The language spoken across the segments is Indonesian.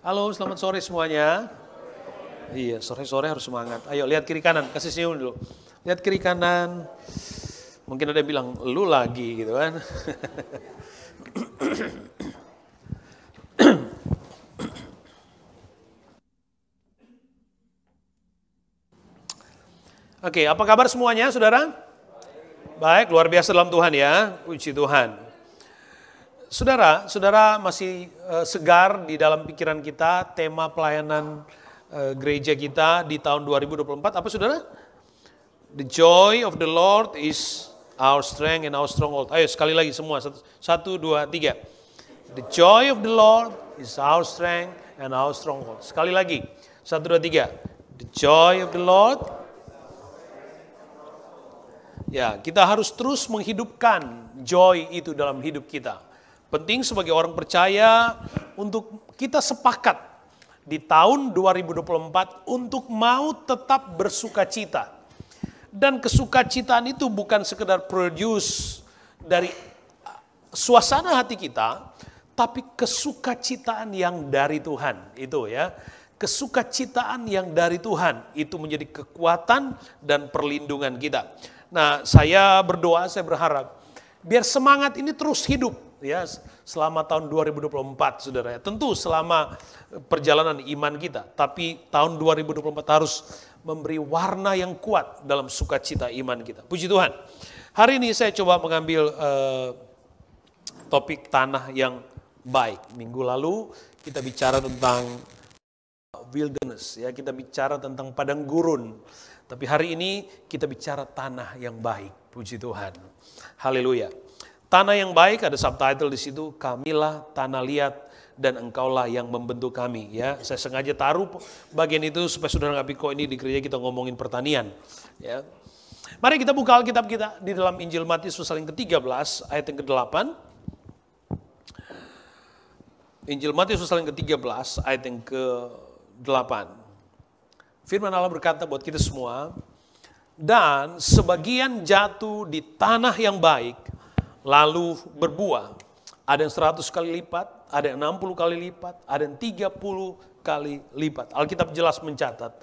Halo, selamat sore semuanya. Iya, sore-sore harus semangat. Ayo, lihat kiri kanan, kasih senyum dulu. Lihat kiri kanan. Mungkin ada yang bilang, lu lagi gitu kan. Oke, apa kabar semuanya, saudara? Baik, luar biasa dalam Tuhan ya. Puji Tuhan. Saudara masih segar di dalam pikiran kita tema pelayanan gereja kita di tahun 2024. Apa saudara? The joy of the Lord is our strength and our stronghold. Ayo sekali lagi semua. 1, 2, 3. The joy of the Lord is our strength and our stronghold. Sekali lagi. 1, 2, 3. The joy of the Lord. Ya, kita harus terus menghidupkan joy itu dalam hidup kita. Penting sebagai orang percaya untuk kita sepakat di tahun 2024 untuk mau tetap bersukacita. Dan kesukacitaan itu bukan sekedar produce dari suasana hati kita, tapi kesukacitaan yang dari Tuhan. Itu ya, kesukacitaan yang dari Tuhan itu menjadi kekuatan dan perlindungan kita. Nah, saya berdoa, saya berharap biar semangat ini terus hidup ya selama tahun 2024, saudara. Tentu selama perjalanan iman kita, tapi tahun 2024 harus memberi warna yang kuat dalam sukacita iman kita. Puji Tuhan. Hari ini saya coba mengambil topik tanah yang baik. Minggu lalu kita bicara tentang wilderness ya, kita bicara tentang padang gurun. Tapi hari ini kita bicara tanah yang baik. Puji Tuhan. Haleluya. Tanah yang baik ada subtitle di situ, kamilah tanah liat dan engkaulah yang membentuk kami. Ya, saya sengaja taruh bagian itu supaya saudara nggak pikir ini di gereja kita ngomongin pertanian. Ya, mari kita buka Alkitab kita di dalam Injil Matius pasal yang ke-13 ayat yang ke-8. Injil Matius pasal yang ke-13 ayat yang ke-8. Firman Allah berkata buat kita semua, dan sebagian jatuh di tanah yang baik, lalu berbuah. Ada yang 100 kali lipat, ada yang 60 kali lipat, ada yang 30 kali lipat. Alkitab jelas mencatat,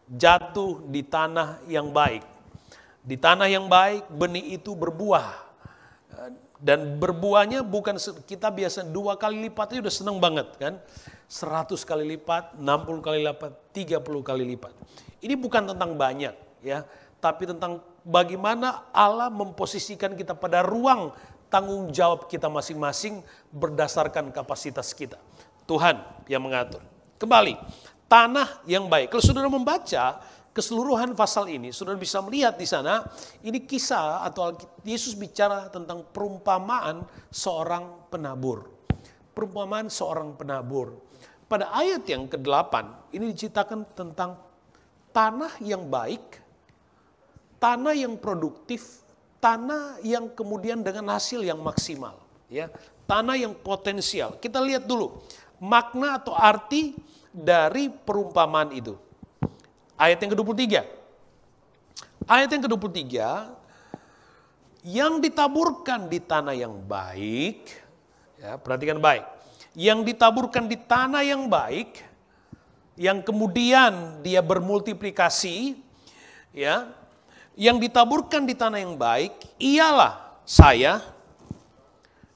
jatuh di tanah yang baik. Di tanah yang baik, benih itu berbuah. Dan berbuahnya bukan kita biasa 2 kali lipat, itu udah seneng banget kan. 100 kali lipat, 60 kali lipat, 30 kali lipat. Ini bukan tentang banyak ya, tapi tentang bagaimana Allah memposisikan kita pada ruang tanggung jawab kita masing-masing berdasarkan kapasitas kita. Tuhan yang mengatur. Kembali, tanah yang baik. Kalau saudara membaca keseluruhan pasal ini, saudara bisa melihat di sana, ini kisah atau Yesus bicara tentang perumpamaan seorang penabur. Perumpamaan seorang penabur. Pada ayat yang ke-8, ini diceritakan tentang tanah yang baik, tanah yang produktif, tanah yang kemudian dengan hasil yang maksimal. Ya, tanah yang potensial. Kita lihat dulu makna atau arti dari perumpamaan itu. Ayat yang ke-23. Ayat yang ke-23, yang ditaburkan di tanah yang baik, ya, perhatikan baik. Yang ditaburkan di tanah yang baik, yang kemudian dia bermultiplikasi, ya, yang ditaburkan di tanah yang baik, ialah saya,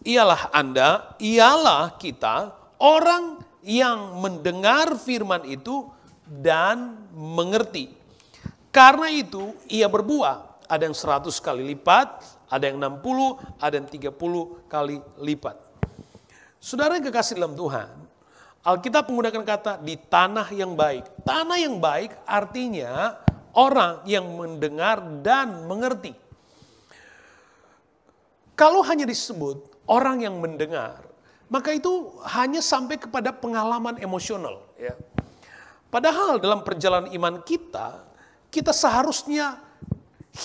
ialah Anda, ialah kita, orang yang mendengar firman itu dan mengerti. Karena itu ia berbuah, ada yang 100 kali lipat, ada yang 60, ada yang 30 kali lipat. Saudara yang kekasih dalam Tuhan, Alkitab menggunakan kata di tanah yang baik. Tanah yang baik artinya orang yang mendengar dan mengerti. Kalau hanya disebut orang yang mendengar, maka itu hanya sampai kepada pengalaman emosional. Ya. Padahal dalam perjalanan iman kita, kita seharusnya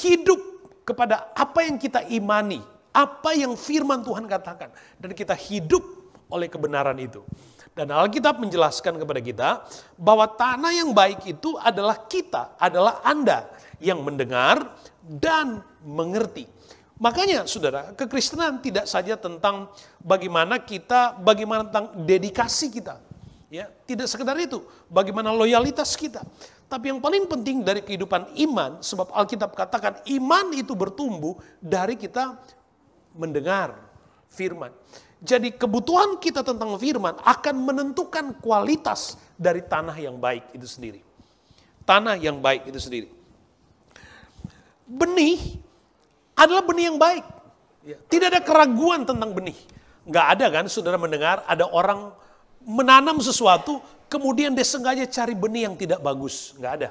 hidup kepada apa yang kita imani, apa yang firman Tuhan katakan, dan kita hidup oleh kebenaran itu. Dan Alkitab menjelaskan kepada kita bahwa tanah yang baik itu adalah kita, adalah Anda yang mendengar dan mengerti. Makanya saudara, kekristenan tidak saja tentang bagaimana tentang dedikasi kita. Ya, tidak sekedar itu, bagaimana loyalitas kita. Tapi yang paling penting dari kehidupan iman, sebab Alkitab katakan iman itu bertumbuh dari kita mendengar firman. Jadi kebutuhan kita tentang firman akan menentukan kualitas dari tanah yang baik itu sendiri. Tanah yang baik itu sendiri. Benih adalah benih yang baik. Tidak ada keraguan tentang benih. Nggak ada kan saudara mendengar ada orang menanam sesuatu, kemudian dia sengaja cari benih yang tidak bagus. Nggak ada.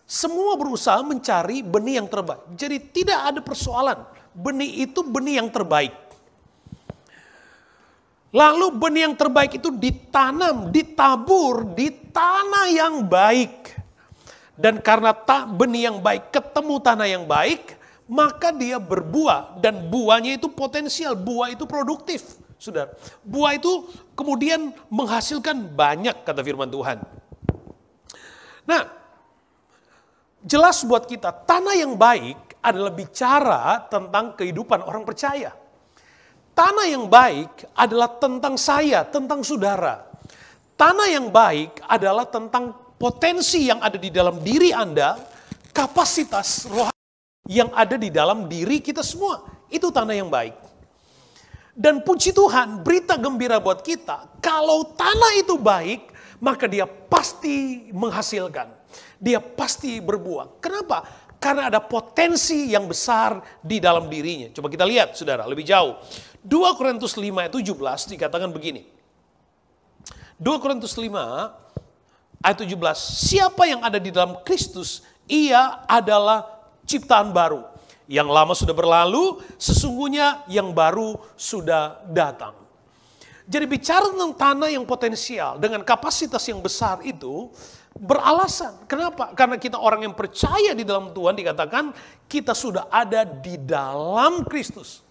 Semua berusaha mencari benih yang terbaik. Jadi tidak ada persoalan. Benih itu benih yang terbaik. Lalu benih yang terbaik itu ditanam, ditabur di tanah yang baik. Dan karena benih yang baik ketemu tanah yang baik, maka dia berbuah. Dan buahnya itu potensial, buah itu produktif. Saudara, buah itu kemudian menghasilkan banyak, kata firman Tuhan. Nah, jelas buat kita, tanah yang baik adalah bicara tentang kehidupan orang percaya. Tanah yang baik adalah tentang saya, tentang saudara. Tanah yang baik adalah tentang potensi yang ada di dalam diri Anda, kapasitas rohani yang ada di dalam diri kita semua. Itu tanah yang baik. Dan puji Tuhan, berita gembira buat kita, kalau tanah itu baik, maka dia pasti menghasilkan. Dia pasti berbuah. Kenapa? Karena ada potensi yang besar di dalam dirinya. Coba kita lihat, saudara, lebih jauh. 2 Korintus 5 ayat 17 dikatakan begini. 2 Korintus 5 ayat 17, siapa yang ada di dalam Kristus, ia adalah ciptaan baru. Yang lama sudah berlalu, sesungguhnya yang baru sudah datang. Jadi bicara tentang tanah yang potensial dengan kapasitas yang besar itu beralasan. Kenapa? Karena kita orang yang percaya di dalam Tuhan, dikatakan kita sudah ada di dalam Kristus.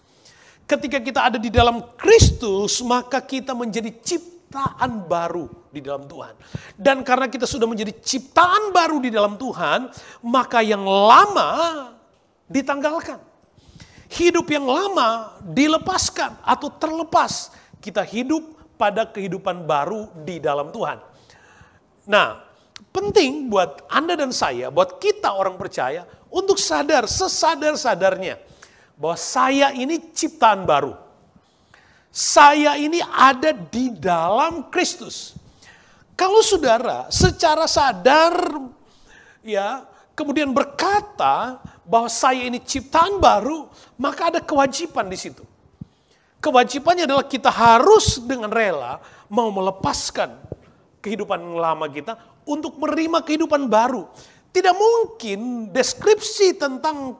Ketika kita ada di dalam Kristus, maka kita menjadi ciptaan baru di dalam Tuhan. Dan karena kita sudah menjadi ciptaan baru di dalam Tuhan, maka yang lama ditanggalkan. Hidup yang lama dilepaskan atau terlepas. Kita hidup pada kehidupan baru di dalam Tuhan. Nah, penting buat Anda dan saya, buat kita orang percaya, untuk sadar sesadar-sadarnya bahwa saya ini ciptaan baru. Saya ini ada di dalam Kristus. Kalau saudara secara sadar ya kemudian berkata bahwa saya ini ciptaan baru, maka ada kewajiban di situ. Kewajibannya adalah kita harus dengan rela mau melepaskan kehidupan yang lama kita untuk menerima kehidupan baru. Tidak mungkin deskripsi tentang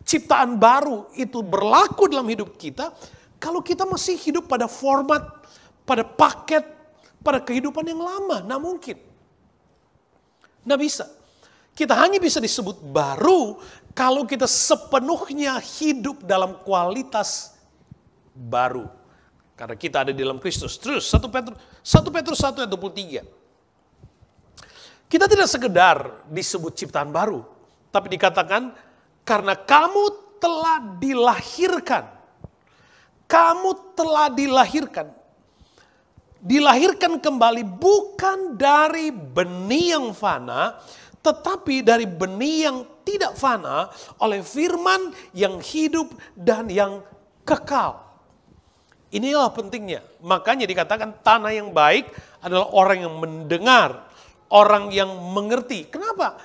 ciptaan baru itu berlaku dalam hidup kita kalau kita masih hidup pada format, pada paket, pada kehidupan yang lama. Nggak mungkin. Nggak bisa. Kita hanya bisa disebut baru kalau kita sepenuhnya hidup dalam kualitas baru. Karena kita ada di dalam Kristus. Terus 1 Petrus 1 ayat 23. Kita tidak sekedar disebut ciptaan baru. Tapi dikatakan karena kamu telah dilahirkan. Kamu telah dilahirkan. Dilahirkan kembali bukan dari benih yang fana, tetapi dari benih yang tidak fana oleh firman yang hidup dan yang kekal. Inilah pentingnya. Makanya dikatakan tanah yang baik adalah orang yang mendengar, orang yang mengerti. Kenapa?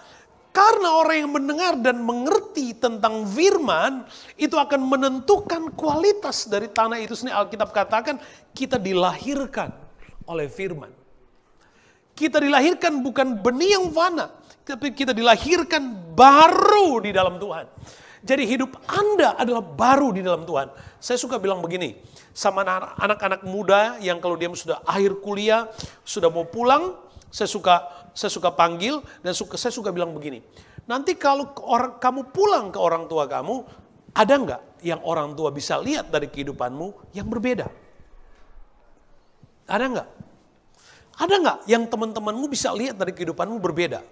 Karena orang yang mendengar dan mengerti tentang firman itu akan menentukan kualitas dari tanah itu sendiri. Alkitab katakan kita dilahirkan oleh firman. Kita dilahirkan bukan benih yang fana, tapi kita dilahirkan baru di dalam Tuhan. Jadi hidup Anda adalah baru di dalam Tuhan. Saya suka bilang begini, sama anak-anak muda yang kalau dia sudah akhir kuliah, sudah mau pulang, saya suka panggil dan saya suka bilang begini. Nanti kalau kamu pulang ke orang tua kamu, ada nggak yang orang tua bisa lihat dari kehidupanmu yang berbeda? Ada nggak? Ada nggak yang teman-temanmu bisa lihat dari kehidupanmu berbeda?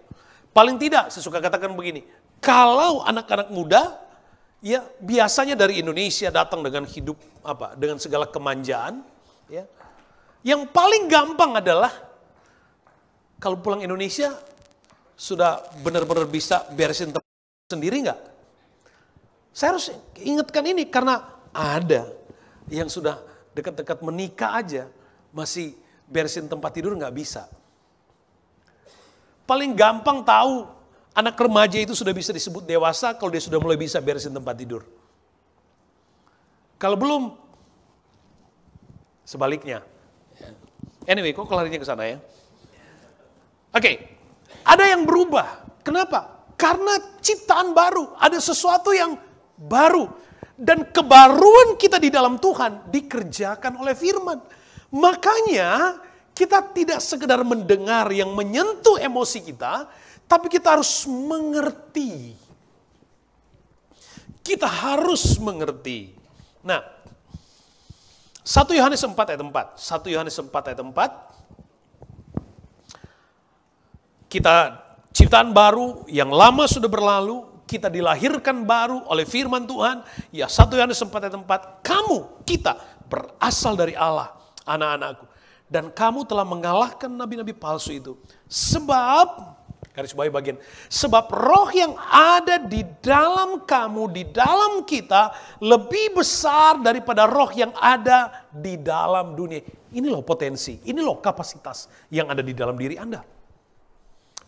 Paling tidak, saya suka katakan begini, kalau anak-anak muda, ya biasanya dari Indonesia datang dengan hidup dengan segala kemanjaan, ya. Yang paling gampang adalah Kalau pulang Indonesia, sudah benar-benar bisa beresin tempat sendiri nggak? Saya harus ingatkan ini karena ada yang sudah dekat-dekat menikah aja masih beresin tempat tidur nggak bisa. Paling gampang tahu anak remaja itu sudah bisa disebut dewasa kalau dia sudah mulai bisa beresin tempat tidur. Kalau belum, sebaliknya. Anyway, kok larinya ke sana ya? Oke, ada yang berubah. Kenapa? Karena ciptaan baru, ada sesuatu yang baru. Dan kebaruan kita di dalam Tuhan dikerjakan oleh firman. Makanya kita tidak sekedar mendengar yang menyentuh emosi kita, tapi kita harus mengerti. Kita harus mengerti. Nah, 1 Yohanes 4 ayat 4. 1 Yohanes 4 ayat 4. Kita ciptaan baru, yang lama sudah berlalu, kita dilahirkan baru oleh firman Tuhan. Ya, 1 Yohanes 4 ayat 4, kamu, kita berasal dari Allah, anak-anakku. Dan kamu telah mengalahkan nabi-nabi palsu itu. Sebab, garis bawahi bagian, sebab roh yang ada di dalam kamu, di dalam kita, lebih besar daripada roh yang ada di dalam dunia. Ini loh potensi, ini loh kapasitas yang ada di dalam diri Anda.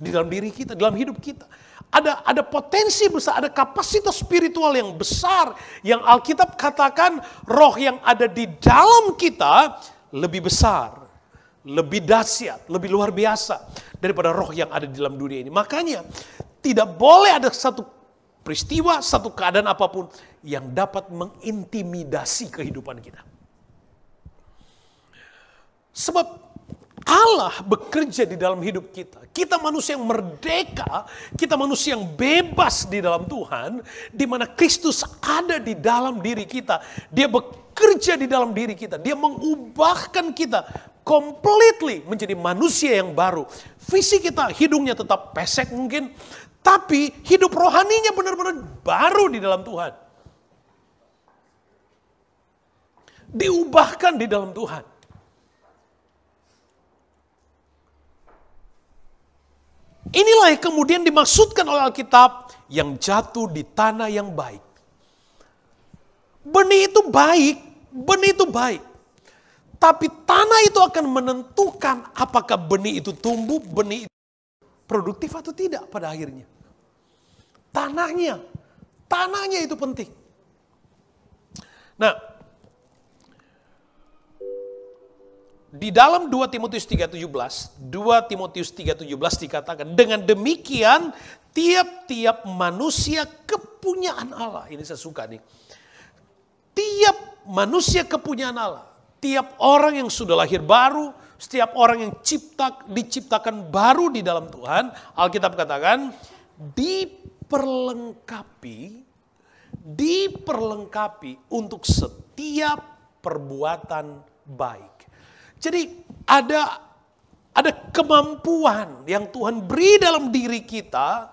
Di dalam diri kita, dalam hidup kita. Ada potensi besar, ada kapasitas spiritual yang besar. Yang Alkitab katakan roh yang ada di dalam kita lebih besar, lebih dahsyat, lebih luar biasa daripada roh yang ada di dalam dunia ini. Makanya tidak boleh ada satu peristiwa, satu keadaan apapun yang dapat mengintimidasi kehidupan kita. Sebab Allah bekerja di dalam hidup kita. Kita manusia yang merdeka, kita manusia yang bebas di dalam Tuhan, di mana Kristus ada di dalam diri kita. Dia bekerja di dalam diri kita. Dia mengubahkan kita completely menjadi manusia yang baru. Visi kita, hidungnya tetap pesek mungkin, tapi hidup rohaninya benar-benar baru di dalam Tuhan. Diubahkan di dalam Tuhan. Inilah yang kemudian dimaksudkan oleh Alkitab yang jatuh di tanah yang baik. Benih itu baik, benih itu baik. Tapi tanah itu akan menentukan apakah benih itu tumbuh, benih itu produktif atau tidak pada akhirnya. Tanahnya itu penting. Nah, di dalam 2 Timotius 3:17 dikatakan, dengan demikian tiap-tiap manusia kepunyaan Allah. Ini saya suka nih. Tiap manusia kepunyaan Allah. Tiap orang yang sudah lahir baru, setiap orang yang diciptakan baru di dalam Tuhan, Alkitab katakan diperlengkapi untuk setiap perbuatan baik. Jadi ada kemampuan yang Tuhan beri dalam diri kita.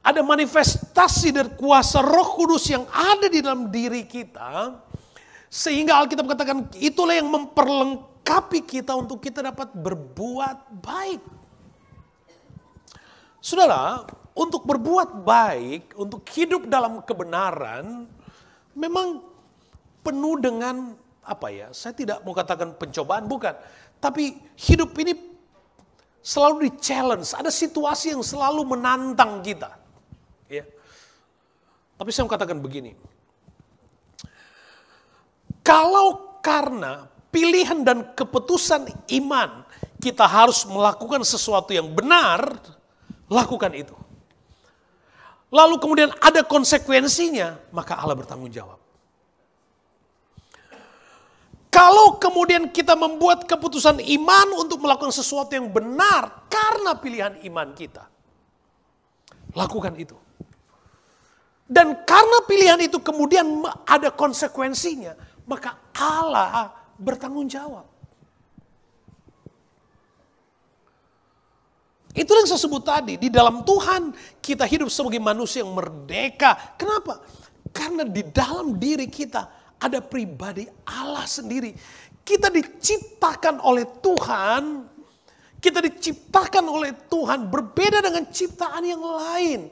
Ada manifestasi dari kuasa Roh Kudus yang ada di dalam diri kita. Sehingga Alkitab katakan itulah yang memperlengkapi kita untuk kita dapat berbuat baik. Saudara, untuk berbuat baik, untuk hidup dalam kebenaran, memang penuh dengan saya tidak mau katakan pencobaan, bukan. Tapi hidup ini selalu di-challenge. Ada situasi yang selalu menantang kita. Ya. Tapi saya mau katakan begini. Kalau karena pilihan dan keputusan iman, kita harus melakukan sesuatu yang benar, lakukan itu. Lalu kemudian ada konsekuensinya, maka Allah bertanggung jawab. Kalau kemudian kita membuat keputusan iman untuk melakukan sesuatu yang benar karena pilihan iman kita, lakukan itu. Dan karena pilihan itu kemudian ada konsekuensinya, maka Allah bertanggung jawab. Itulah yang saya sebut tadi, di dalam Tuhan kita hidup sebagai manusia yang merdeka. Kenapa? Karena di dalam diri kita ada pribadi Allah sendiri. Kita diciptakan oleh Tuhan Kita diciptakan oleh Tuhan berbeda dengan ciptaan yang lain.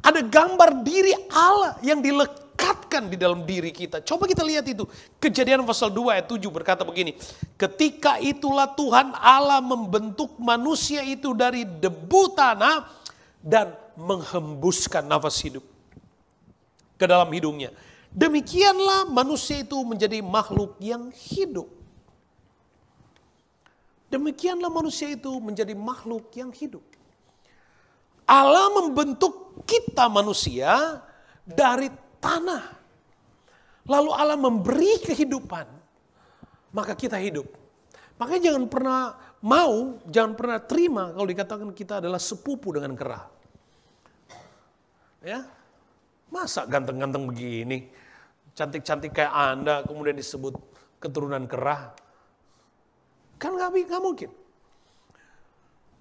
Ada gambar diri Allah yang dilekatkan di dalam diri kita. Coba kita lihat itu. Kejadian pasal 2 ayat 7 berkata begini. Ketika itulah Tuhan Allah membentuk manusia itu dari debu tanah dan menghembuskan nafas hidup ke dalam hidungnya. Demikianlah manusia itu menjadi makhluk yang hidup. Demikianlah manusia itu menjadi makhluk yang hidup. Allah membentuk kita manusia dari tanah. Lalu Allah memberi kehidupan. Maka kita hidup. Makanya jangan pernah terima kalau dikatakan kita adalah sepupu dengan kera. Ya, masa ganteng-ganteng begini, cantik-cantik kayak Anda kemudian disebut keturunan kera? Kan gak mungkin.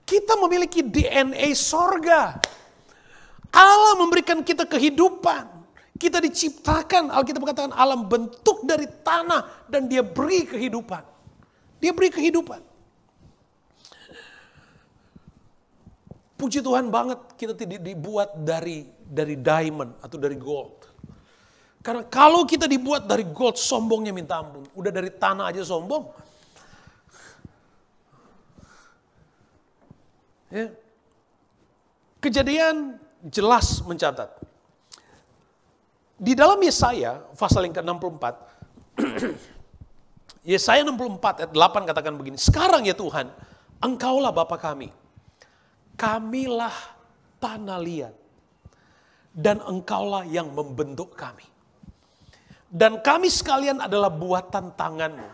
Kita memiliki DNA sorga. Allah memberikan kita kehidupan. Kita diciptakan, Alkitab katakan Allah bentuk dari tanah dan dia beri kehidupan. Dia beri kehidupan. Puji Tuhan banget kita tidak dibuat dari diamond atau dari gold. Karena kalau kita dibuat dari gold, sombongnya minta ampun. Udah dari tanah aja sombong. Ya. Kejadian jelas mencatat. Di dalam Yesaya pasal yang ke-64, Yesaya 64 ayat 8 katakan begini, sekarang ya Tuhan, Engkaulah Bapa kami, kamilah tanah liat, dan Engkaulah yang membentuk kami. Dan kami sekalian adalah buatan tangan-Mu.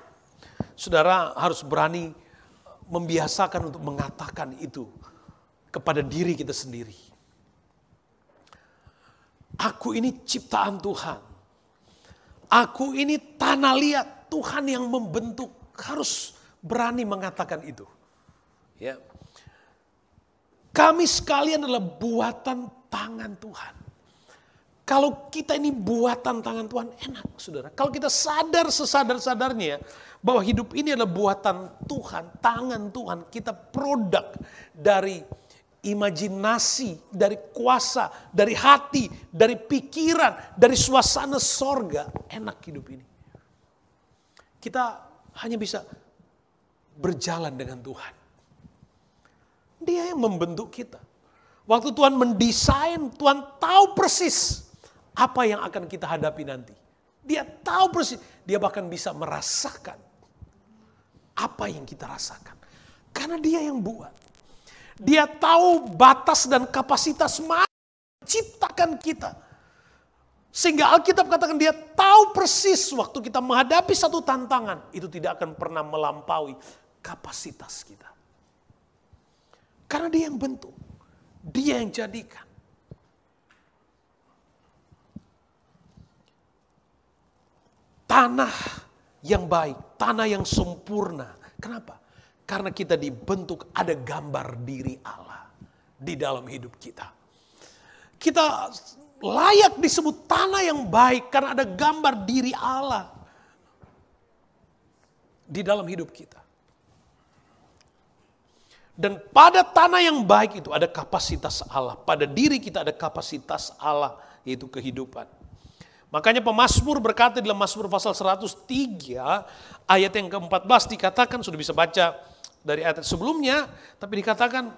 Saudara harus berani membiasakan untuk mengatakan itu kepada diri kita sendiri. Aku ini ciptaan Tuhan. Aku ini tanah liat, Tuhan yang membentuk. Harus berani mengatakan itu. Ya. Kami sekalian adalah buatan tangan Tuhan. Kalau kita ini buatan tangan Tuhan, enak saudara. Kalau kita sadar sesadar-sadarnya bahwa hidup ini adalah buatan Tuhan, tangan Tuhan. Kita produk dari imajinasi, dari kuasa, dari hati, dari pikiran, dari suasana sorga. Enak hidup ini. Kita hanya bisa berjalan dengan Tuhan. Dia yang membentuk kita. Waktu Tuhan mendesain, Tuhan tahu persis apa yang akan kita hadapi nanti. Dia tahu persis, dia bahkan bisa merasakan apa yang kita rasakan. Karena dia yang buat. Dia tahu batas dan kapasitas mana menciptakan kita. Sehingga Alkitab katakan dia tahu persis waktu kita menghadapi satu tantangan. Itu tidak akan pernah melampaui kapasitas kita. Karena dia yang bentuk. Dia yang jadikan. Tanah yang baik, tanah yang sempurna. Kenapa? Karena kita dibentuk ada gambar diri Allah di dalam hidup kita. Kita layak disebut tanah yang baik karena ada gambar diri Allah di dalam hidup kita. Dan pada tanah yang baik itu ada kapasitas Allah. Pada diri kita ada kapasitas Allah, yaitu kehidupan. Makanya pemazmur berkata dalam Mazmur pasal 103 ayat yang ke-14 dikatakan, sudah bisa baca dari ayat sebelumnya, tapi dikatakan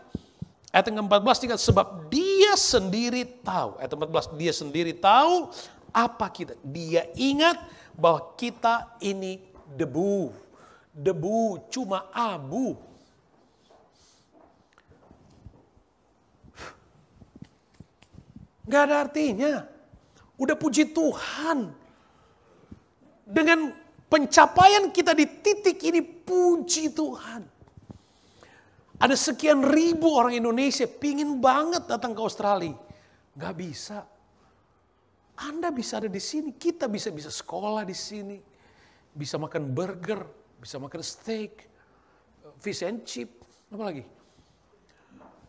ayat yang ke-14 dikatakan sebab dia sendiri tahu, ayat 14 dia sendiri tahu apa kita. Dia ingat bahwa kita ini debu. Debu cuma abu. Gak ada artinya. Udah puji Tuhan. Dengan pencapaian kita di titik ini, puji Tuhan. Ada sekian ribu orang Indonesia pingin banget datang ke Australia. Gak bisa. Anda bisa ada di sini, kita bisa sekolah di sini. Bisa makan burger, bisa makan steak, fish and chip, apa lagi?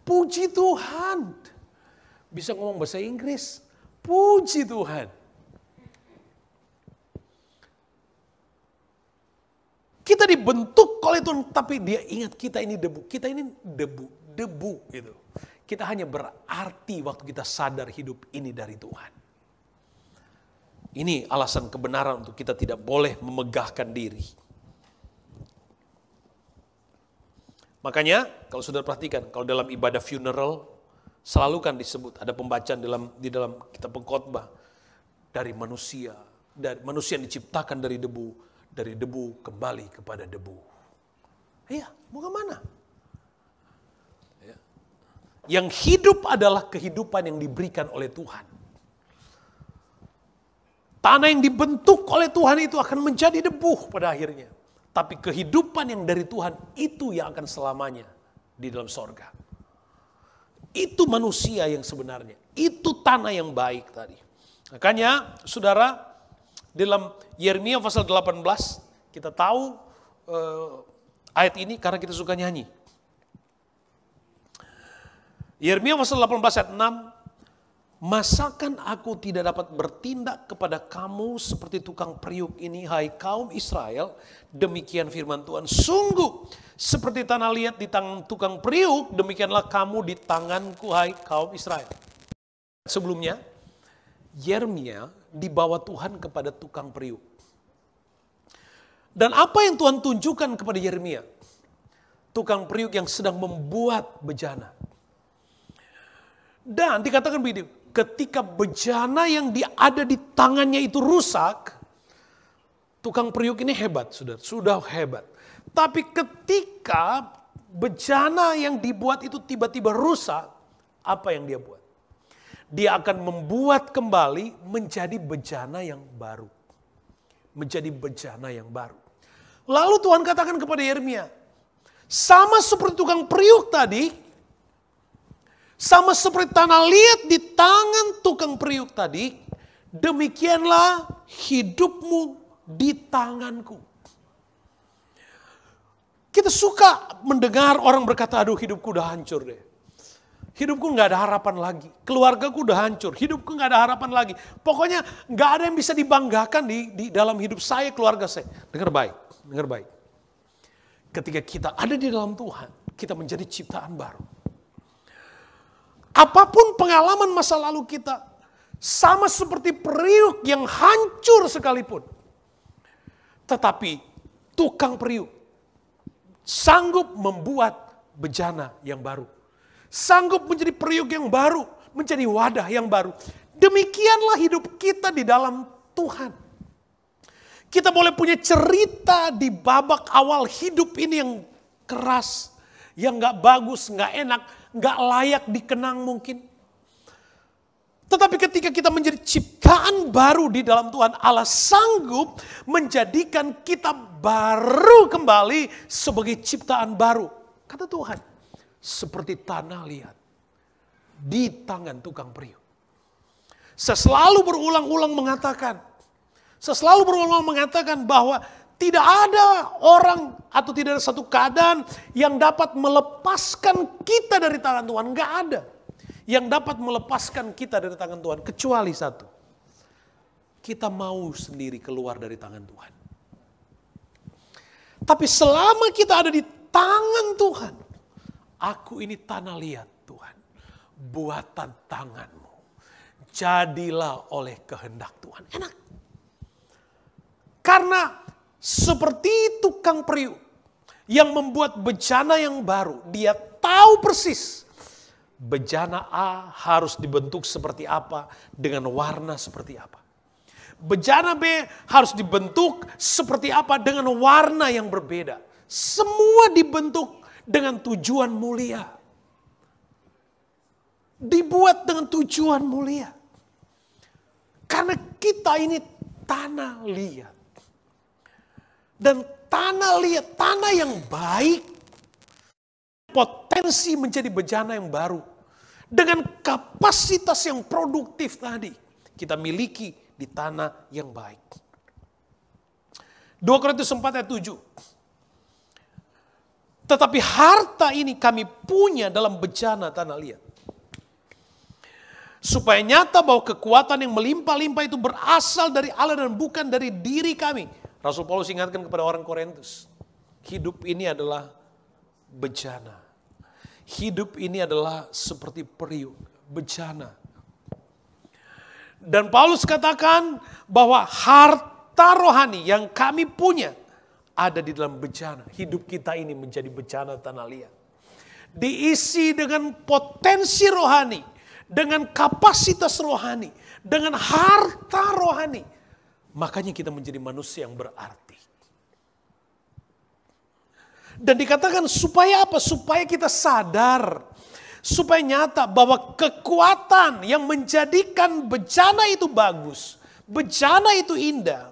Puji Tuhan. Bisa ngomong bahasa Inggris. Puji Tuhan. Kita Kita dibentuk oleh Tuhan, tapi dia ingat kita ini debu. Kita ini debu gitu. Kita hanya berarti waktu kita sadar hidup ini dari Tuhan. Ini alasan kebenaran untuk kita tidak boleh memegahkan diri. Makanya kalau sudah perhatikan, kalau dalam ibadah funeral selalu kan disebut ada pembacaan di dalam kitab Pengkhotbah dari manusia yang diciptakan dari debu kembali kepada debu. Iya, mau kemana? Ya. Yang hidup adalah kehidupan yang diberikan oleh Tuhan. Tanah yang dibentuk oleh Tuhan itu akan menjadi debu pada akhirnya. Tapi kehidupan yang dari Tuhan itu yang akan selamanya di dalam sorga. Itu manusia yang sebenarnya. Itu tanah yang baik tadi. Makanya saudara, dalam Yeremia pasal 18 kita tahu ayat ini karena kita suka nyanyi. Yeremia pasal 18 ayat 6. Masakan aku tidak dapat bertindak kepada kamu seperti tukang periuk ini, hai kaum Israel? Demikian firman Tuhan, sungguh seperti tanah liat di tangan tukang periuk, demikianlah kamu di tanganku, hai kaum Israel. Sebelumnya, Yeremia dibawa Tuhan kepada tukang periuk. Dan apa yang Tuhan tunjukkan kepada Yeremia? Tukang periuk yang sedang membuat bejana. Dan dikatakan begini, ketika bejana yang ada di tangannya itu rusak, tukang periuk ini hebat, sudah hebat. Tapi ketika bejana yang dibuat itu tiba-tiba rusak, apa yang dia buat? Dia akan membuat kembali menjadi bejana yang baru. Menjadi bejana yang baru. Lalu Tuhan katakan kepada Yeremia, sama seperti tukang periuk tadi, sama seperti tanah liat di tangan tukang periuk tadi, demikianlah hidupmu di tanganku. Kita suka mendengar orang berkata, aduh hidupku udah hancur deh. Hidupku gak ada harapan lagi. Keluargaku udah hancur, hidupku gak ada harapan lagi. Pokoknya gak ada yang bisa dibanggakan di dalam hidup saya, keluarga saya. Dengar baik. Ketika kita ada di dalam Tuhan, kita menjadi ciptaan baru. Apapun pengalaman masa lalu kita, sama seperti periuk yang hancur sekalipun. Tetapi tukang periuk sanggup membuat bejana yang baru. Sanggup menjadi periuk yang baru, menjadi wadah yang baru. Demikianlah hidup kita di dalam Tuhan. Kita boleh punya cerita di babak awal hidup ini yang keras, yang gak bagus, gak enak, gak layak dikenang mungkin. Tetapi ketika kita menjadi ciptaan baru di dalam Tuhan, Allah sanggup menjadikan kita baru kembali sebagai ciptaan baru. Kata Tuhan, seperti tanah liat di tangan tukang periuk. Saya selalu berulang-ulang mengatakan bahwa tidak ada orang atau tidak ada satu keadaan yang dapat melepaskan kita dari tangan Tuhan. Enggak ada yang dapat melepaskan kita dari tangan Tuhan. Kecuali satu. Kita mau sendiri keluar dari tangan Tuhan. Tapi selama kita ada di tangan Tuhan. Aku ini tanah liat Tuhan. Buatan tanganmu. Jadilah oleh kehendak Tuhan. Enak. Karena seperti tukang periuk yang membuat bejana yang baru. Dia tahu persis bejana A harus dibentuk seperti apa dengan warna seperti apa. Bejana B harus dibentuk seperti apa dengan warna yang berbeda. Semua dibentuk dengan tujuan mulia. Dibuat dengan tujuan mulia. Karena kita ini tanah liat. Dan tanah liat, tanah yang baik, potensi menjadi bejana yang baru. Dengan kapasitas yang produktif tadi, kita miliki di tanah yang baik. 2 Korintus 4 ayat 7. Tetapi harta ini kami punya dalam bejana tanah liat. Supaya nyata bahwa kekuatan yang melimpah-limpah itu berasal dari Allah dan bukan dari diri kami. Rasul Paulus ingatkan kepada orang Korintus. hidup ini adalah bejana. Hidup ini adalah seperti periuk, bejana. Dan Paulus katakan bahwa harta rohani yang kami punya ada di dalam bejana. Hidup kita ini menjadi bejana tanah liat. Diisi dengan potensi rohani, dengan kapasitas rohani, dengan harta rohani. Makanya kita menjadi manusia yang berarti. Dan dikatakan supaya apa? Supaya kita sadar, supaya nyata bahwa kekuatan yang menjadikan bejana itu bagus, bejana itu indah,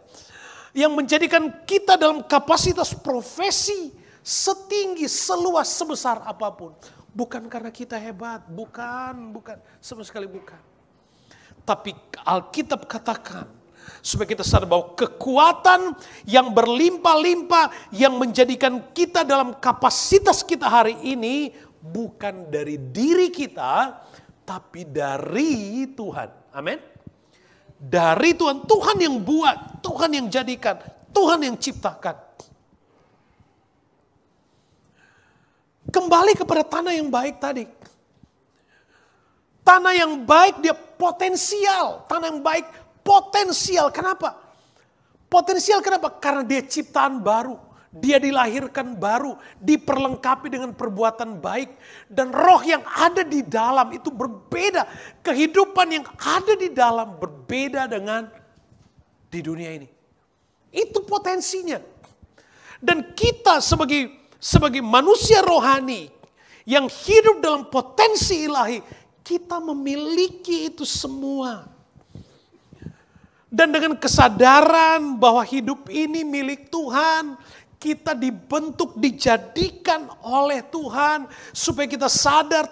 yang menjadikan kita dalam kapasitas profesi setinggi, seluas, sebesar apapun. Bukan karena kita hebat, bukan, sama sekali bukan. Tapi Alkitab katakan, supaya kita sadar bahwa kekuatan yang berlimpah-limpah yang menjadikan kita dalam kapasitas kita hari ini bukan dari diri kita, tapi dari Tuhan. Amin. Dari Tuhan, Tuhan yang buat, Tuhan yang jadikan, Tuhan yang ciptakan. Kembali kepada tanah yang baik tadi. Tanah yang baik dia potensial, tanah yang baik potensial. Kenapa? Potensial kenapa? Karena dia ciptaan baru. Dia dilahirkan baru. Diperlengkapi dengan perbuatan baik. Dan roh yang ada di dalam itu berbeda. Kehidupan yang ada di dalam berbeda dengan di dunia ini. Itu potensinya. Dan kita sebagai manusia rohani yang hidup dalam potensi ilahi, kita memiliki itu semua. Dan dengan kesadaran bahwa hidup ini milik Tuhan, kita dibentuk, dijadikan oleh Tuhan, supaya kita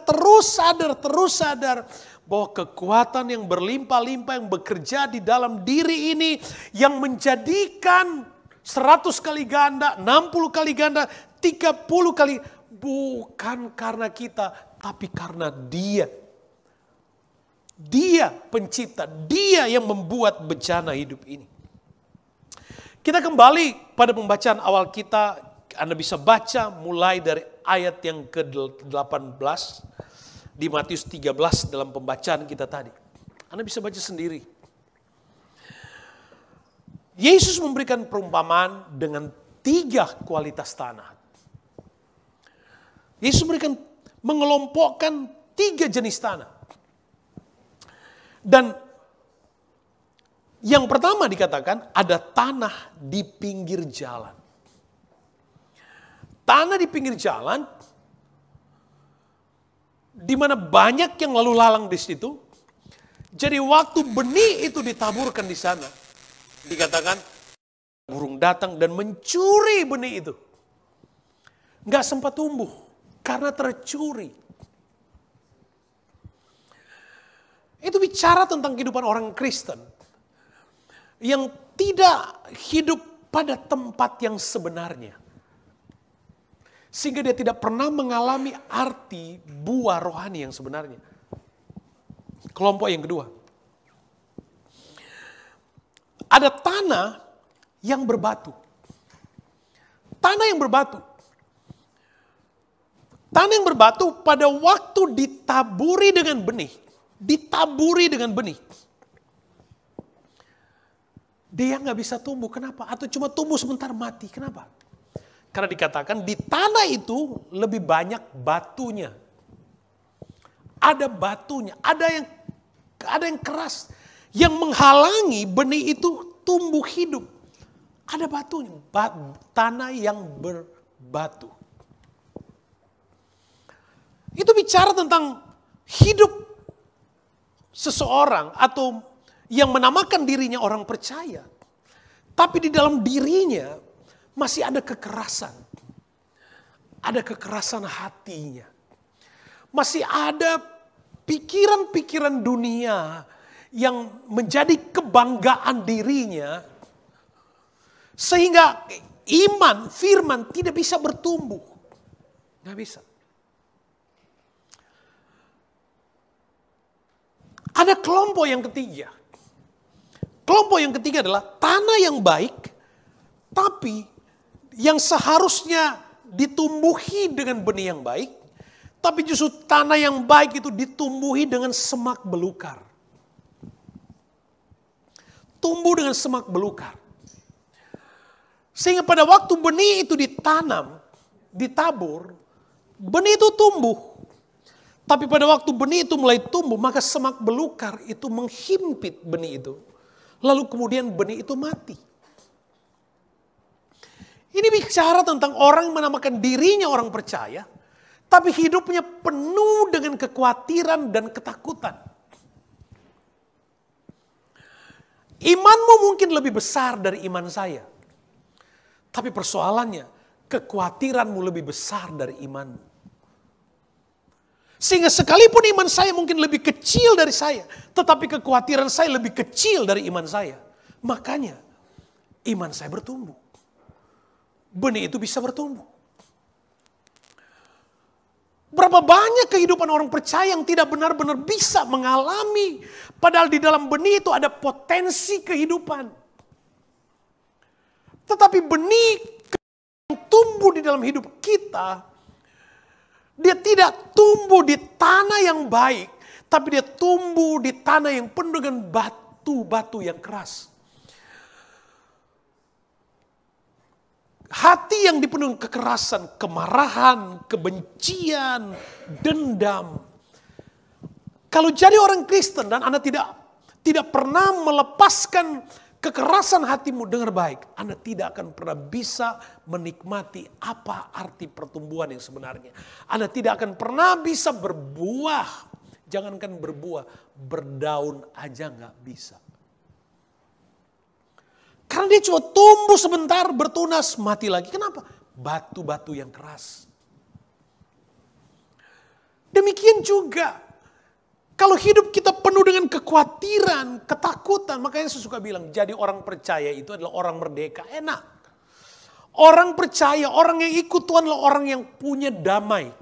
terus sadar bahwa kekuatan yang berlimpah-limpah yang bekerja di dalam diri ini, yang menjadikan 100 kali ganda, 60 kali ganda, 30 kali, bukan karena kita, tapi karena Dia. Dia pencipta, Dia yang membuat bejana hidup ini. Kita kembali pada pembacaan awal kita, Anda bisa baca mulai dari ayat yang ke-18 di Matius 13 dalam pembacaan kita tadi. Anda bisa baca sendiri. Yesus memberikan perumpamaan dengan 3 kualitas tanah. Yesus mengelompokkan 3 jenis tanah. Dan yang pertama dikatakan ada tanah di pinggir jalan. Tanah di pinggir jalan, di mana banyak yang lalu lalang di situ. Jadi waktu benih itu ditaburkan di sana, dikatakan burung datang dan mencuri benih itu. Nggak sempat tumbuh karena tercuri. Itu bicara tentang kehidupan orang Kristen yang tidak hidup pada tempat yang sebenarnya. Sehingga dia tidak pernah mengalami arti buah rohani yang sebenarnya. Kelompok yang kedua. Ada tanah yang berbatu. Tanah yang berbatu. Tanah yang berbatu pada waktu ditaburi dengan benih. Dia nggak bisa tumbuh. Kenapa? Atau cuma tumbuh sebentar mati. Kenapa? Karena dikatakan di tanah itu lebih banyak batunya. Ada batunya, ada yang keras yang menghalangi benih itu tumbuh hidup. Ada batunya, tanah yang berbatu. Itu bicara tentang hidup seseorang atau yang menamakan dirinya orang percaya. Tapi di dalam dirinya masih ada kekerasan. Ada kekerasan hatinya. Masih ada pikiran-pikiran dunia yang menjadi kebanggaan dirinya. Sehingga iman, firman tidak bisa bertumbuh. Nggak bisa. Ada kelompok yang ketiga. Kelompok yang ketiga adalah tanah yang baik, tapi yang seharusnya ditumbuhi dengan benih yang baik, tapi justru tanah yang baik itu ditumbuhi dengan semak belukar. Tumbuh dengan semak belukar. Sehingga pada waktu benih itu ditanam, ditabur, benih itu tumbuh. Tapi pada waktu benih itu mulai tumbuh, maka semak belukar itu menghimpit benih itu. Lalu kemudian benih itu mati. Ini bicara tentang orang yang menamakan dirinya orang percaya, tapi hidupnya penuh dengan kekhawatiran dan ketakutan. Imanmu mungkin lebih besar dari iman saya. Tapi persoalannya, kekhawatiranmu lebih besar dari imanmu. Sehingga sekalipun iman saya mungkin lebih kecil dari saya, tetapi kekhawatiran saya lebih kecil dari iman saya. Makanya, iman saya bertumbuh. Benih itu bisa bertumbuh. Berapa banyak kehidupan orang percaya yang tidak benar-benar bisa mengalami. Padahal di dalam benih itu ada potensi kehidupan. Tetapi benih yang tumbuh di dalam hidup kita, dia tidak tumbuh di tanah yang baik, tapi dia tumbuh di tanah yang penuh dengan batu-batu yang keras. Hati yang dipenuhi kekerasan, kemarahan, kebencian, dendam. Kalau jadi orang Kristen dan Anda tidak pernah melepaskan kekerasan hatimu, dengar baik, Anda tidak akan pernah bisa menikmati apa arti pertumbuhan yang sebenarnya. Anda tidak akan pernah bisa berbuah, jangankan berbuah, berdaun aja nggak bisa. Karena dia cuma tumbuh sebentar, bertunas, mati lagi. Kenapa? Batu-batu yang keras. Demikian juga kalau hidup kita penuh dengan kekhawatiran, ketakutan, makanya saya suka bilang, jadi orang percaya itu adalah orang merdeka, enak. Orang percaya, orang yang ikut Tuhan adalah orang yang punya damai.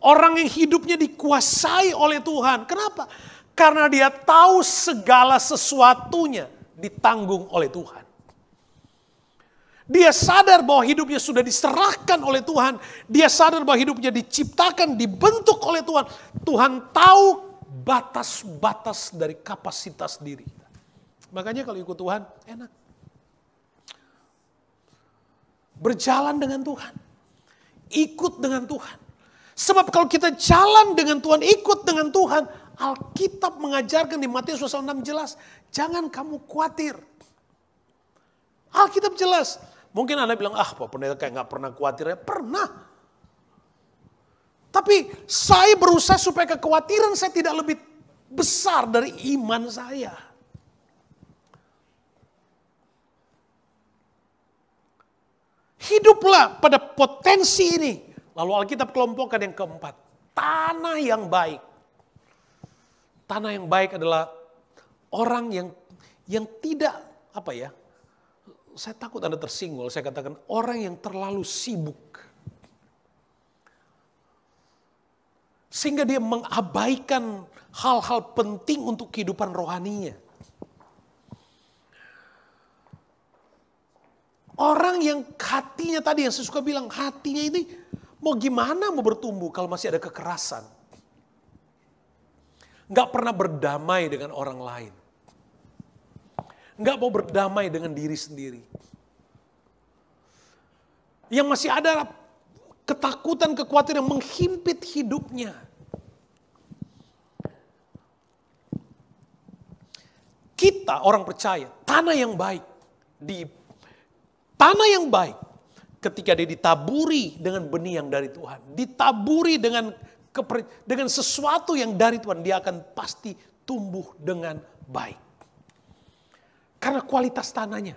Orang yang hidupnya dikuasai oleh Tuhan. Kenapa? Karena dia tahu segala sesuatunya ditanggung oleh Tuhan. Dia sadar bahwa hidupnya sudah diserahkan oleh Tuhan. Dia sadar bahwa hidupnya diciptakan, dibentuk oleh Tuhan. Tuhan tahu batas-batas dari kapasitas diri. Makanya kalau ikut Tuhan enak. Berjalan dengan Tuhan. Ikut dengan Tuhan. Sebab kalau kita jalan dengan Tuhan, ikut dengan Tuhan, Alkitab mengajarkan di Matius 6 jelas, jangan kamu khawatir. Alkitab jelas. Mungkin Anda bilang, Pak Pendeta kayak gak pernah khawatir. Ya, pernah. Tapi saya berusaha supaya kekhawatiran saya tidak lebih besar dari iman saya. Hiduplah pada potensi ini. Lalu Alkitab kelompokkan yang keempat. Tanah yang baik. Tanah yang baik adalah orang yang tidak, saya takut Anda tersinggung, saya katakan orang yang terlalu sibuk. Sehingga dia mengabaikan hal-hal penting untuk kehidupan rohaninya. Orang yang hatinya tadi yang saya suka bilang, hatinya ini mau gimana mau bertumbuh kalau masih ada kekerasan. Gak pernah berdamai dengan orang lain. Gak mau berdamai dengan diri sendiri. Yang masih ada ketakutan, kekhawatiran yang menghimpit hidupnya. Kita orang percaya, tanah yang baik. Di tanah yang baik, ketika dia ditaburi dengan benih yang dari Tuhan. Ditaburi dengan sesuatu yang dari Tuhan, dia akan pasti tumbuh dengan baik. Karena kualitas tanahnya.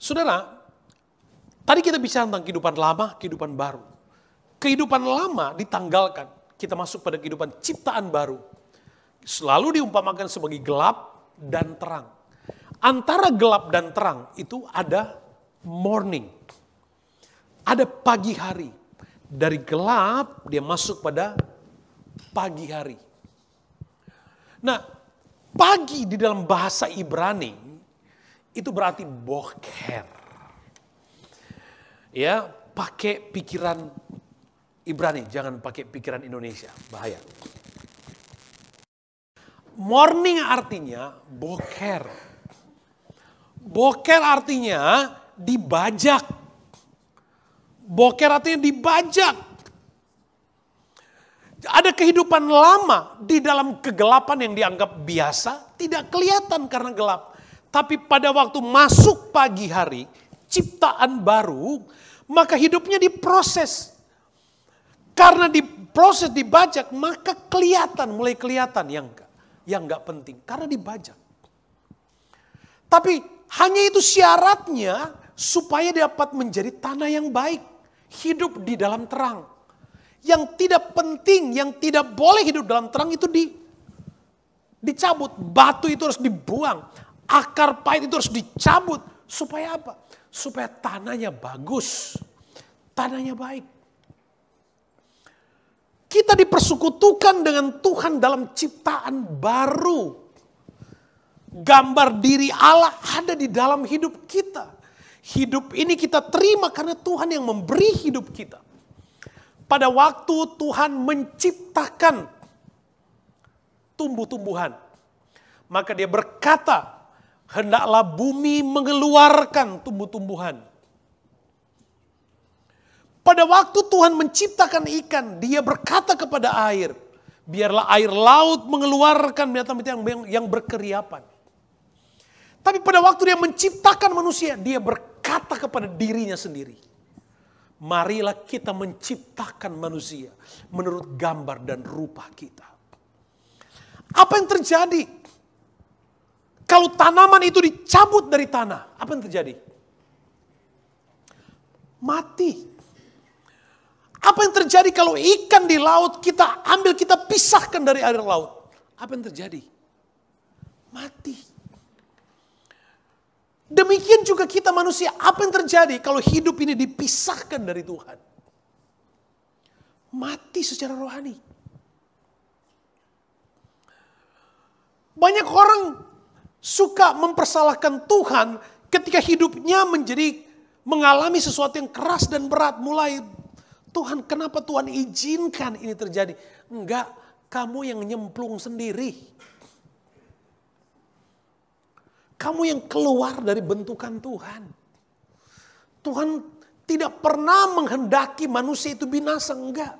Saudara, tadi kita bicara tentang kehidupan lama, kehidupan baru. Kehidupan lama ditanggalkan. Kita masuk pada kehidupan ciptaan baru. Selalu diumpamakan sebagai gelap dan terang. Antara gelap dan terang itu ada morning. Ada pagi hari. Dari gelap dia masuk pada pagi hari. Nah, pagi di dalam bahasa Ibrani itu berarti boker. Ya, pakai pikiran Ibrani, jangan pakai pikiran Indonesia, bahaya. Morning artinya boker. Boker artinya dibajak. Boker artinya dibajak. Ada kehidupan lama di dalam kegelapan yang dianggap biasa, tidak kelihatan karena gelap. Tapi pada waktu masuk pagi hari, ciptaan baru, maka hidupnya diproses. Karena diproses, dibajak, maka mulai kelihatan yang nggak penting. Karena dibajak. Tapi hanya itu syaratnya supaya dapat menjadi tanah yang baik. Hidup di dalam terang. Yang tidak penting, yang tidak boleh hidup dalam terang itu dicabut. Batu itu harus dibuang. Akar pahit itu harus dicabut. Supaya apa? Supaya tanahnya bagus. Tanahnya baik. Kita dipersekutukan dengan Tuhan dalam ciptaan baru. Gambar diri Allah ada di dalam hidup kita. Hidup ini kita terima karena Tuhan yang memberi hidup kita. Pada waktu Tuhan menciptakan tumbuh-tumbuhan, maka Dia berkata, hendaklah bumi mengeluarkan tumbuh-tumbuhan. Pada waktu Tuhan menciptakan ikan, Dia berkata kepada air, biarlah air laut mengeluarkan binatang-binatang yang berkeriapan. Tapi pada waktu Dia menciptakan manusia, Dia berkata kepada dirinya sendiri, marilah kita menciptakan manusia menurut gambar dan rupa kita. Apa yang terjadi? Kalau tanaman itu dicabut dari tanah, apa yang terjadi? Mati. Apa yang terjadi kalau ikan di laut kita ambil, kita pisahkan dari air laut? Apa yang terjadi? Mati. Demikian juga kita manusia, apa yang terjadi kalau hidup ini dipisahkan dari Tuhan? Mati secara rohani. Banyak orang suka mempersalahkan Tuhan ketika hidupnya mengalami sesuatu yang keras dan berat. Mulai, Tuhan kenapa Tuhan izinkan ini terjadi? Enggak, kamu yang nyemplung sendiri. Kamu yang keluar dari bentukan Tuhan. Tuhan tidak pernah menghendaki manusia itu binasa, enggak.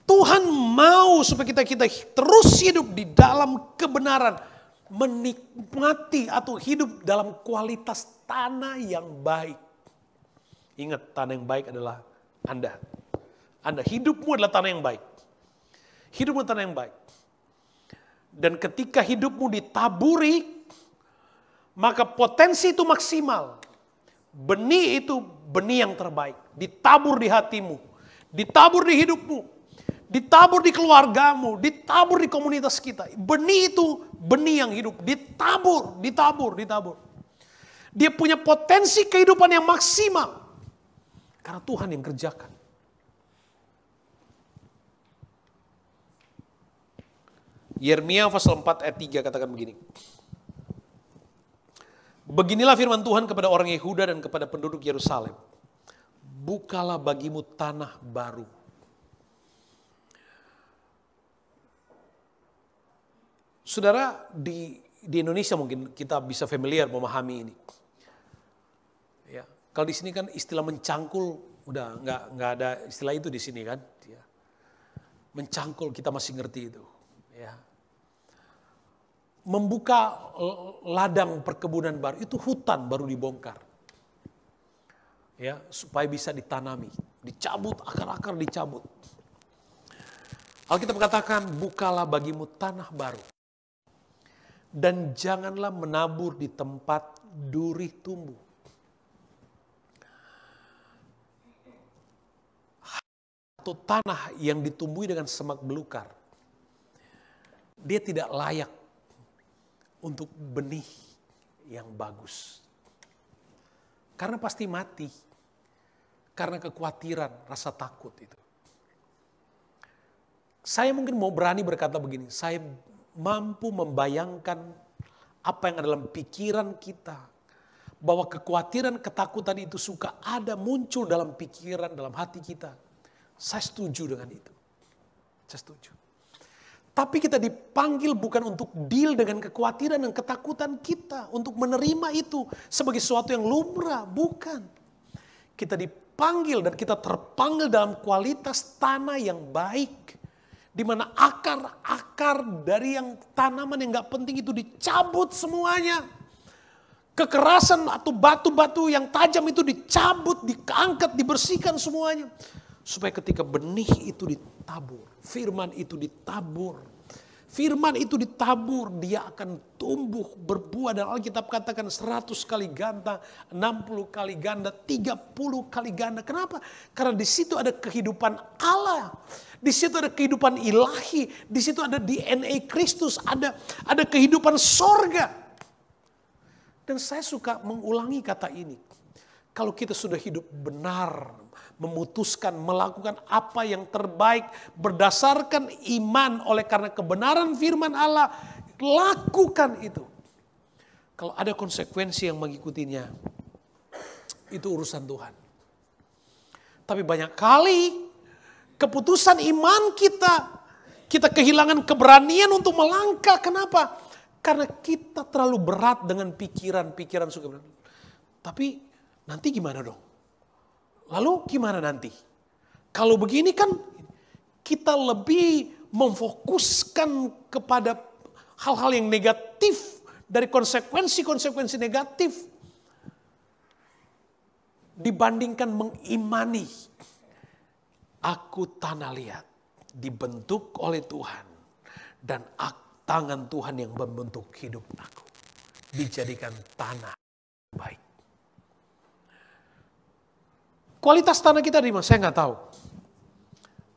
Tuhan mau supaya kita terus hidup di dalam kebenaran. Menikmati atau hidup dalam kualitas tanah yang baik. Ingat, tanah yang baik adalah Anda. Hidupmu adalah tanah yang baik. Hidupmu tanah yang baik. Dan ketika hidupmu ditaburi, maka potensi itu maksimal. Benih itu benih yang terbaik. Ditabur di hatimu. Ditabur di hidupmu. Ditabur di keluargamu. Ditabur di komunitas kita. Benih itu benih yang hidup. Ditabur. Dia punya potensi kehidupan yang maksimal. Karena Tuhan yang kerjakan. Yeremia pasal 4 ayat 3 katakan begini. Beginilah firman Tuhan kepada orang Yehuda dan kepada penduduk Yerusalem. Bukalah bagimu tanah baru. Saudara, di Indonesia mungkin kita bisa familiar memahami ini. Ya, kalau di sini kan istilah mencangkul udah nggak ada istilah itu di sini kan. Ya. Mencangkul kita masih ngerti itu. Ya. Membuka ladang perkebunan baru, itu hutan baru dibongkar. Ya, supaya bisa ditanami, dicabut, akar-akar dicabut. Alkitab katakan, bukalah bagimu tanah baru. Dan janganlah menabur di tempat duri tumbuh. Atau tanah yang ditumbuhi dengan semak belukar. Dia tidak layak untuk benih yang bagus. Karena pasti mati. Karena kekhawatiran, rasa takut itu. Saya mungkin mau berani berkata begini, saya mampu membayangkan apa yang ada dalam pikiran kita, bahwa kekhawatiran, ketakutan itu suka ada muncul dalam pikiran, dalam hati kita. Saya setuju dengan itu. Saya setuju. Tapi kita dipanggil bukan untuk deal dengan kekhawatiran dan ketakutan kita, untuk menerima itu sebagai sesuatu yang lumrah, bukan. Kita dipanggil dan kita terpanggil dalam kualitas tanah yang baik, di mana akar-akar dari yang tanaman yang gak penting itu dicabut semuanya. Kekerasan atau batu-batu yang tajam itu dicabut, diangkat, dibersihkan semuanya. Supaya ketika benih itu ditabur, firman itu ditabur. Firman itu ditabur, dia akan tumbuh, berbuah. Dan Alkitab katakan 100 kali ganda, 60 kali ganda, 30 kali ganda. Kenapa? Karena di situ ada kehidupan Allah. Di situ ada kehidupan ilahi. Di situ ada DNA Kristus, ada kehidupan sorga. Dan saya suka mengulangi kata ini. Kalau kita sudah hidup benar, memutuskan melakukan apa yang terbaik berdasarkan iman oleh karena kebenaran firman Allah, lakukan itu. Kalau ada konsekuensi yang mengikutinya, itu urusan Tuhan. Tapi banyak kali keputusan iman kita kehilangan keberanian untuk melangkah. Kenapa? Karena kita terlalu berat dengan pikiran-pikiran suka. Tapi nanti gimana dong? Lalu gimana nanti? Kalau begini kan kita lebih memfokuskan kepada hal-hal yang negatif dari konsekuensi-konsekuensi negatif dibandingkan mengimani. Aku tanah liat, dibentuk oleh Tuhan, dan tangan Tuhan yang membentuk hidup aku dijadikan tanah baik. Kualitas tanah kita di mana? Saya nggak tahu.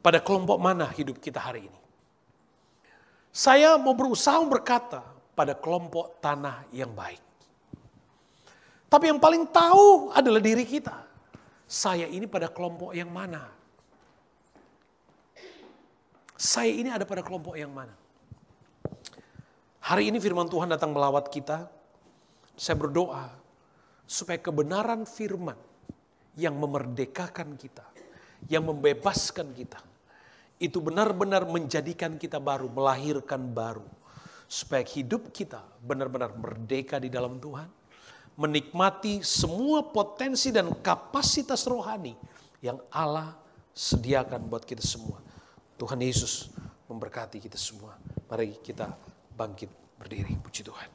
Pada kelompok mana hidup kita hari ini? Saya mau berusaha berkata pada kelompok tanah yang baik. Tapi yang paling tahu adalah diri kita. Saya ini pada kelompok yang mana? Saya ini ada pada kelompok yang mana? Hari ini firman Tuhan datang melawat kita. Saya berdoa supaya kebenaran firman yang memerdekakan kita, yang membebaskan kita, itu benar-benar menjadikan kita baru, melahirkan baru. Supaya hidup kita benar-benar merdeka di dalam Tuhan, menikmati semua potensi dan kapasitas rohani yang Allah sediakan buat kita semua. Tuhan Yesus memberkati kita semua. Mari kita bangkit berdiri, puji Tuhan.